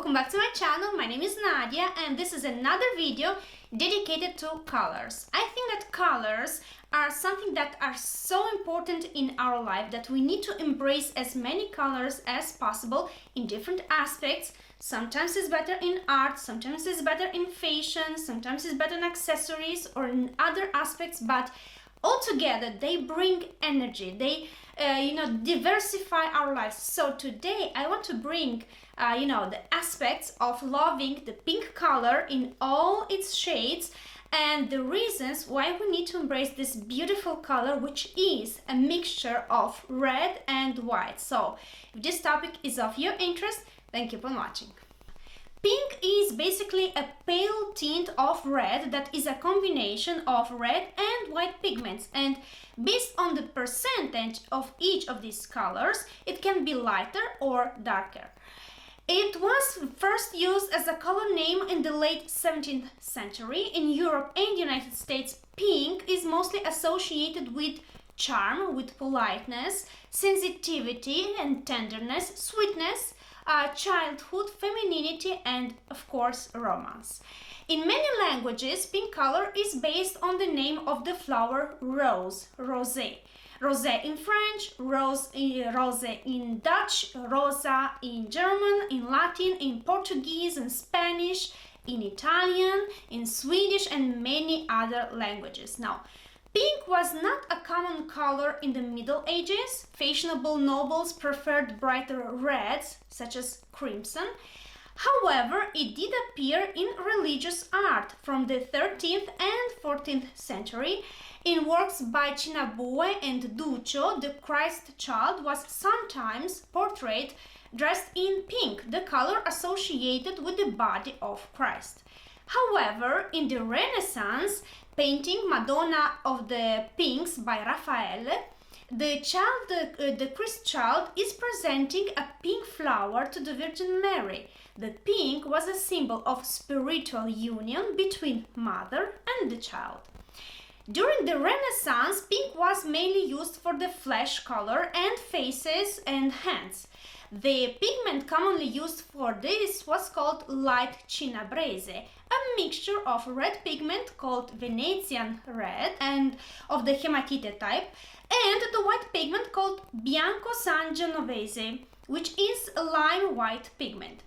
welcome back to my channel. My name is Nadia and this is another video dedicated to colors. I think that colors are something that are so important in our life that we need to embrace as many colors as possible in different aspects. Sometimes it's better in art, sometimes it's better in fashion, sometimes it's better in accessories or in other aspects, but altogether they bring energy, they diversify our lives. So today I want to bring the aspects of loving the pink color in all its shades and the reasons why we need to embrace this beautiful color, which is a mixture of red and white. So if this topic is of your interest, then keep on watching. Pink is basically a pale tint of red that is a combination of red and white pigments, and based on the percentage of each of these colors, it can be lighter or darker. It was first used as a color name in the late 17th century. In Europe and the United States, pink is mostly associated with charm, with politeness, sensitivity and tenderness, sweetness, childhood, femininity, and of course romance. In many languages, pink color is based on the name of the flower rose, rosé. Rosé in French, rose in Dutch, rosa in German, in Latin, in Portuguese, in Spanish, in Italian, in Swedish, and many other languages. Now, pink was not a common color in the Middle Ages. Fashionable nobles preferred brighter reds, such as crimson. However, it did appear in religious art from the 13th and 14th century. In works by Cimabue and Duccio, the Christ child was sometimes portrayed dressed in pink, the color associated with the body of Christ. However, in the Renaissance, painting Madonna of the Pinks by Raphael, the Christ child is presenting a pink flower to the Virgin Mary. The pink was a symbol of spiritual union between mother and the child. During the Renaissance, pink was mainly used for the flesh color and faces and hands. The pigment commonly used for this was called light cinabrese, a mixture of red pigment called Venetian red and of the hematite type, and the white pigment called bianco sangiovese, which is a lime white pigment.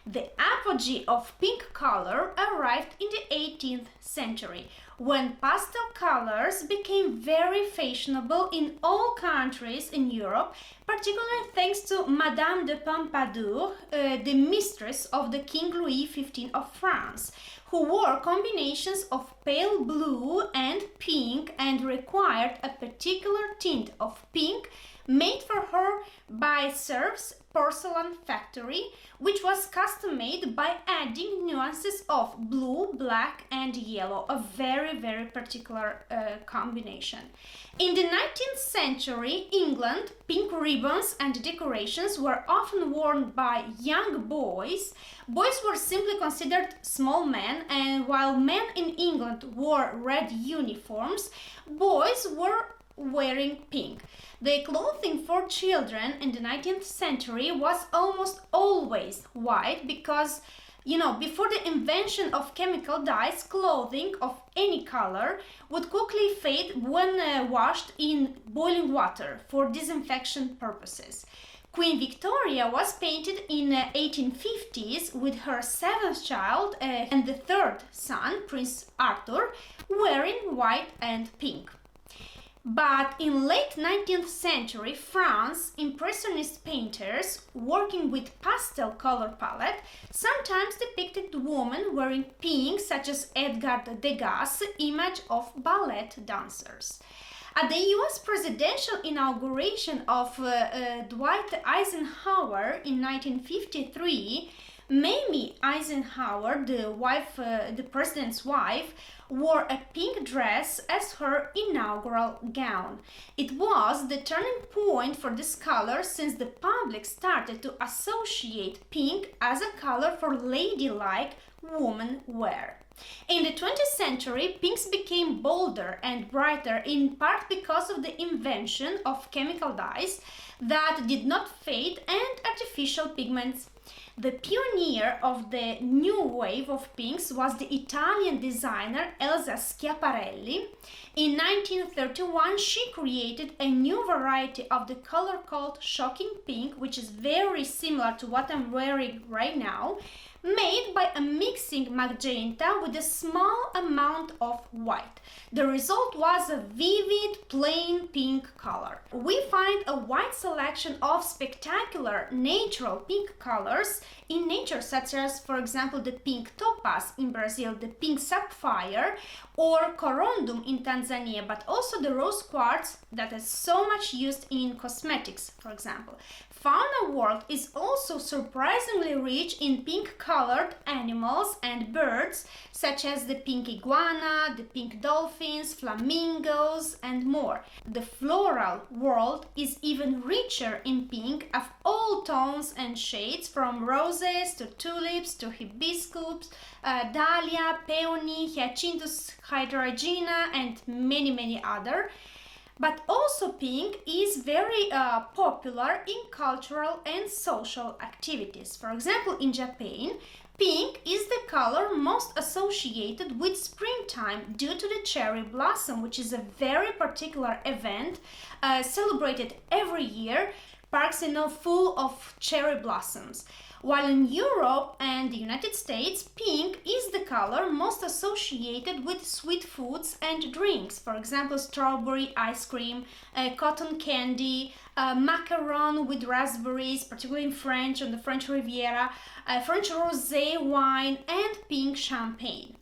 The apogee of pink color arrived in the 18th century, when pastel colors became very fashionable in all countries in Europe, particularly thanks to Madame de Pompadour, the mistress of the King Louis XV of France, who wore combinations of pale blue and pink and required a particular tint of pink made for her by Cerf's porcelain factory, which was custom-made by adding nuances of blue, black and yellow, a very particular combination. In the 19th century, England, pink ribbons and decorations were often worn by young boys. Boys were simply considered small men, and while men in England wore red uniforms, boys were wearing pink. The clothing for children in the 19th century was almost always white because, before the invention of chemical dyes, clothing of any color would quickly fade when washed in boiling water for disinfection purposes. Queen Victoria was painted in 1850s with her seventh child and the third son, Prince Arthur, wearing white and pink. But in late 19th century France, impressionist painters working with pastel color palette sometimes depicted women wearing pink, such as Edgar Degas' image of ballet dancers. At the US presidential inauguration of Dwight Eisenhower in 1953, Mamie Eisenhower, the president's wife, wore a pink dress as her inaugural gown. It was the turning point for this color, since the public started to associate pink as a color for ladylike woman wear. In the 20th century, pinks became bolder and brighter, in part because of the invention of chemical dyes that did not fade and artificial pigments. The pioneer of the new wave of pinks was the Italian designer Elsa Schiaparelli. In 1931, she created a new variety of the color called shocking pink, which is very similar to what I'm wearing right now, made by a mixing magenta with a small amount of white. The result was a vivid, plain pink color. We find a wide selection of spectacular natural pink colors in nature, such as, for example, the pink topaz in Brazil, the pink sapphire, or corundum in Tanzania, but also the rose quartz that is so much used in cosmetics, for example. Fauna world is also surprisingly rich in pink-colored animals and birds, such as the pink iguana, the pink dolphins, flamingos, and more. The floral world is even richer in pink of all tones and shades, from roses to tulips to hibiscus, dahlia, peony, hyacinthus, hydrangea, and many other. But also pink is very popular in cultural and social activities. For example, in Japan, pink is the color most associated with springtime due to the cherry blossom, which is a very particular event celebrated every year. Parks, full of cherry blossoms. While in Europe and the United States, pink is the color most associated with sweet foods and drinks. For example, strawberry ice cream, cotton candy, macaron with raspberries, particularly in French, on the French Riviera, French rosé wine, and pink champagne.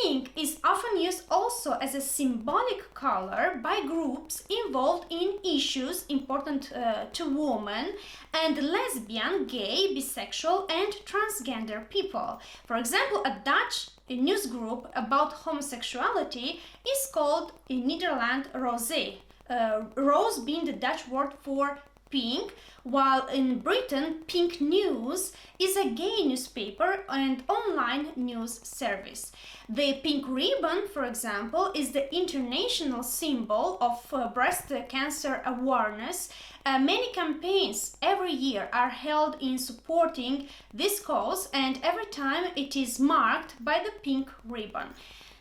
Pink is often used also as a symbolic color by groups involved in issues important to women and lesbian, gay, bisexual, and transgender people. For example, a Dutch news group about homosexuality is called in Netherlands rosé, rose being the Dutch word for pink, while in Britain, Pink News is a gay newspaper and online news service. The pink ribbon, for example, is the international symbol of breast cancer awareness. Many campaigns every year are held in supporting this cause, and every time it is marked by the pink ribbon.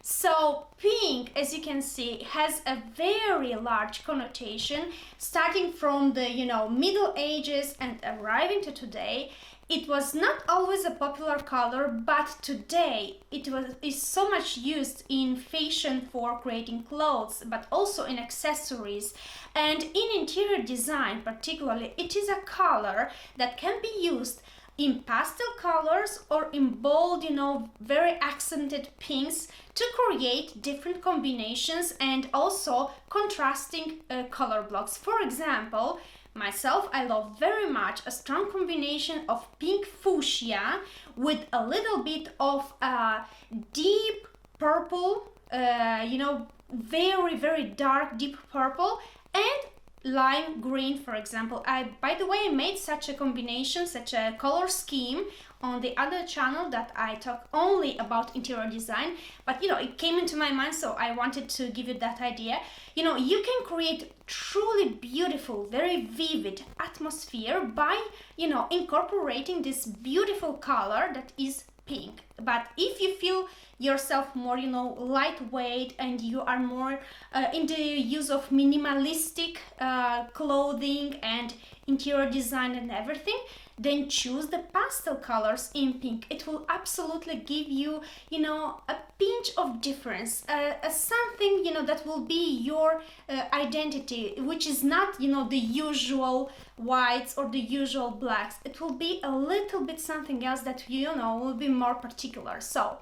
So pink, as you can see, has a very large connotation, starting from the Middle Ages and arriving to today. It was not always a popular color, but today is so much used in fashion for creating clothes, but also in accessories and in interior design. Particularly, it is a color that can be used in pastel colors or in bold, very accented pinks to create different combinations and also contrasting color blocks. For example, myself, I love very much a strong combination of pink fuchsia with a little bit of deep purple, very dark deep purple, and lime green, for example. By the way, I made such a combination, such a color scheme on the other channel that I talk only about interior design, but it came into my mind, so I wanted to give you that idea. You can create truly beautiful, very vivid atmosphere by incorporating this beautiful color that is pink. But if you feel yourself more lightweight and you are more in the use of minimalistic clothing and interior design and everything, then choose the pastel colors in pink. It will absolutely give you a pinch of difference, something that will be your identity, which is not the usual whites or the usual blacks. It will be a little bit something else that will be more particular. So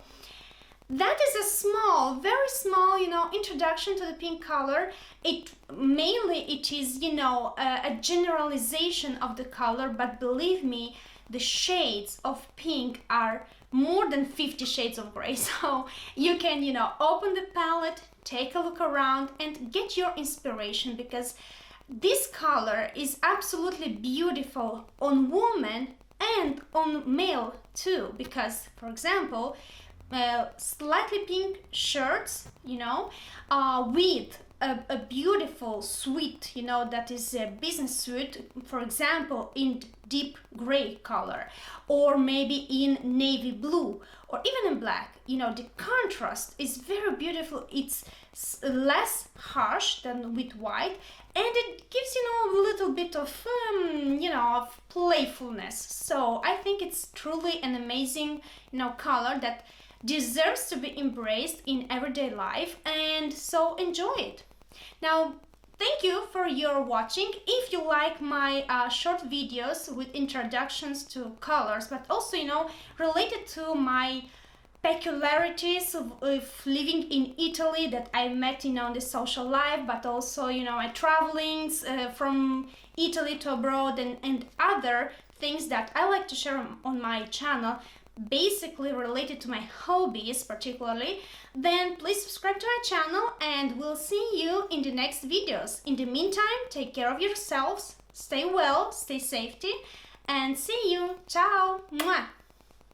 that is a small, very small, introduction to the pink color. It is, a generalization of the color, but believe me, the shades of pink are more than 50 shades of gray. So you can, open the palette, take a look around and get your inspiration, because this color is absolutely beautiful on women and on male too, because, for example, slightly pink shirts, with a beautiful suit, you know, that is a business suit, for example, in deep gray color, or maybe in navy blue, or even in black, you know, the contrast is very beautiful. It's less harsh than with white, and it gives, you know, a little bit of you know, of playfulness. So I think it's truly an amazing, you know, color that deserves to be embraced in everyday life, and so enjoy it. Now, thank you for your watching. If you like my short videos with introductions to colors, but also, you know, related to my peculiarities of living in Italy that I met, you know, in the social life, but also, you know, my travelings from Italy to abroad, and other things that I like to share on my channel, basically related to my hobbies particularly, then please subscribe to my channel, and we'll see you in the next videos. In the meantime, take care of yourselves, stay well, stay safety, and see you. Ciao! Mwah!